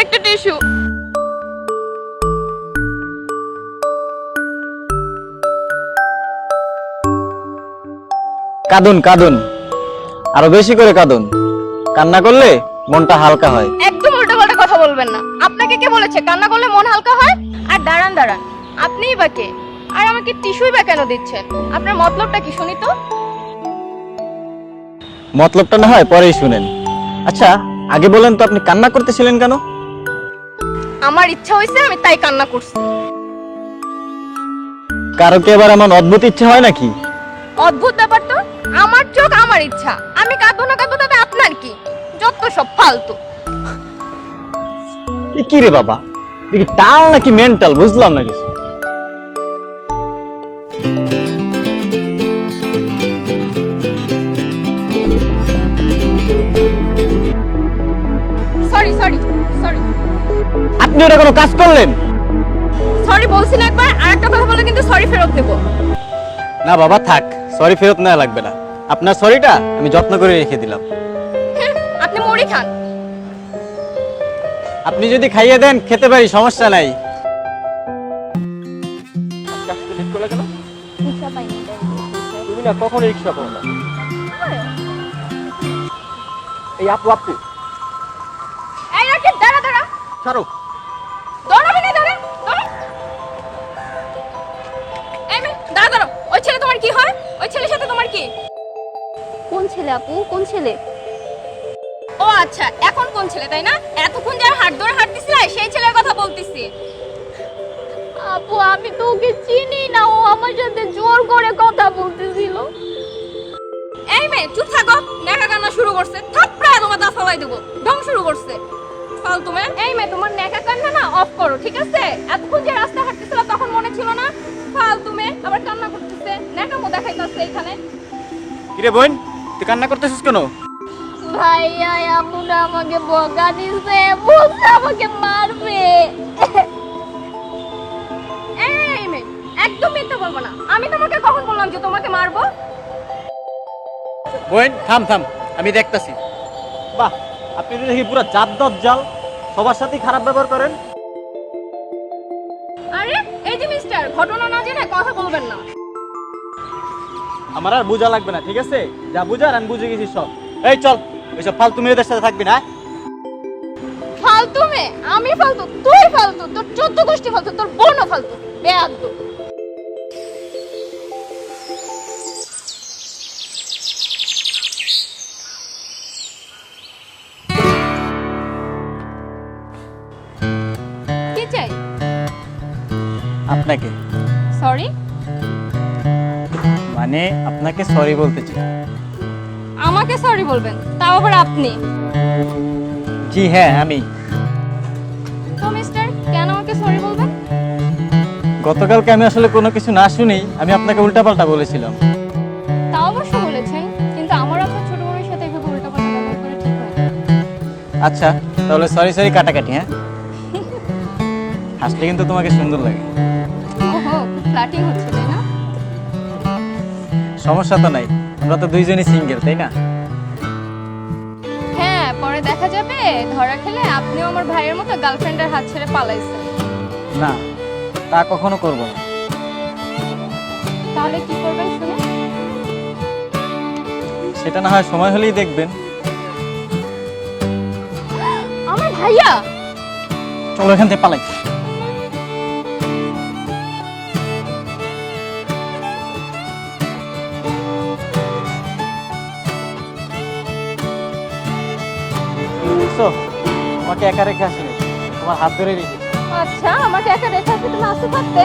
একটা টিস্যু। কাঁদুন কাঁদুন, আরো বেশি করে কাঁদুন। কান্না করলে মনটা হালকা হয়। একদম উল্টাপাল্টা কথা বলবেন না। আপনাকে কে বলেছে কান্না করলে মন হালকা হয়? আর দাঁড়ান দাঁড়ান, আপনিই বা কে? আর আমাকে টিস্যুই বা কেন দিচ্ছেন? আপনার মতলবটা কি শুনি তো? মতলবটা না হয় পরেই শুনেন। আচ্ছা, আগে বলেন তো আপনি কান্না করতেছিলেন কেন? আমার ইচ্ছা হয়েছে, আমি তাই কান্না করছি। কারো কি এবার এমন অদ্ভুত ইচ্ছে হয় নাকি? অদ্ভুত ব্যাপার তো। আমার চোখ, আমার ইচ্ছা, আমি কাঁদবো না কাঁদবো তাতে আপনার কি? যত সব ফালতু। এ কি রে বাবা, দেখি টাল নাকি মেন্টাল বুঝলাম না কিছু। সরি সরি সরি আপনি ওটা কোনো কাজ করলেন? সরি বলছি না একবার, আর একটা কথা বলে কিন্তু সরি ফেরত দেবো। না বাবা থাক, সরি ফেরত নেওয়া লাগবে না। আপনার সরিটা আমি যত্ন করে রেখে দিলাম। আপনি মুড়ি খান। আপনি যদি খাইয়ে দেন খেতে পারি, সমস্যা নাই। তুমি না কখন রিক্সা পাও না। এই আপু আপু এই রাকিব, দাঁড়া দাঁড়া। ছাড়ো। দৌড়াবি না, দাঁড়া দাঁড়া। এই মেয়ে, দাঁড়া দাঁড়া। ওই ছেলে তোমার কি হয়? ওই ছেলের সাথে তোমার কি? কোন ছেলে আপু, কোন ছেলে? ও আচ্ছা, এখন কোন ছেলে তাই না? এতক্ষণ যার হাত ধরে হাঁটতেছিলে সেই ছেলের কথা বলতেছি। আপু আমি তো ওকে চিনি না, ও আমার সাথে জোর করে কথা বলতেছিল। এই মেয়ে চুপ থাকো, নেকা কান্না শুরু করছে। থাপড়ায় তোমার দা ফলাই দেবো। ঢং শুরু করছে ফালতু মেয়ে। এই মেয়ে, তোমার নেকা কান্না না অফ করো, ঠিক আছে? এতক্ষণ যে রাস্তা হাঁটতেছিল তখন মনে ছিল না? ফালতু মেয়ে আবার কান্না করতেছে, নেকামো দেখাইতেছে এখানে। কিরে বোন, তুই কান্না করতেছিস কেন? ভাইয়া এমন আমাকে বকা দিছে, বলছে আমাকে মারবে। এই মেয়ে, একদম মিথ্যা বলবো না। আমি তোমাকে কখন বললাম যে তোমাকে মারবো? বোন থাম থাম, আমি দেখতাছি। বাহ, আপনি তো দেখি পুরো জাত জাল, সবার সাথেই খারাপ ব্যবহার করেন। আরে এই যে মিস্টার, ঘটনা না জেনে কথা বলবেন না। আমার আর বোঝা লাগবে না, ঠিক আছে? যা বুঝার আমি বুঝে গেছি সব। এই চল, ওইসব ফালতু মেয়েদের সাথে থাকবি না। ফালতু মেয়ে? আমি ফালতু? তুই ফালতু, তোর 14 গোষ্ঠী ফালতু, তোর বোনও ফালতু, বেয়াদব। কি চাই? আপনাকে সরি? মানে আপনাকে সরি বলতে চাই। আমাকে সরি বলবেন? তাও আবার আপনি? জি হ্যাঁ আমি। তো মিস্টার, কেন আমাকে সরি বলবেন? গতকালকে আমি আসলে কোনো কিছু না শুনেই আমি আপনাকে উল্টাপাল্টা বলেছিলাম। তাও অবশ্য বলেছেন, কিন্তু আমার আপনার ছোট বোনের সাথে এভাবে উল্টাপাল্টা ব্যবহার করে ঠিক হয় না। আচ্ছা তাহলে সরি সরি কাটাকাটি। হ্যাঁ, হাসলে কিন্তু তোমাকে সুন্দর লাগে। ওহো, ফ্ল্যাটিং হচ্ছে তাই না? সমস্যা তো নাই, আমরা তো দুইজনই সিঙ্গেল, তাই না? হ্যাঁ, পরে দেখা যাবে ধরা খেলে আপনিও আমার ভাইয়ের মতো গার্লফ্রেন্ডের হাত ছেড়ে পালাইছেন। না, তা কখনো করব না। তাহলে কি করবেন শুনে? সেটা না হয় সময় হলেই দেখবেন। আমার ভাইয়া? চলো এখান থেকে পালাই। দেখছো, তোমাকে একা রেখে আসিনি, তোমার হাত ধরে রেখেছি। আচ্ছা, আমাকে একা রেখে আসতে তুমি আসতে থাকতে?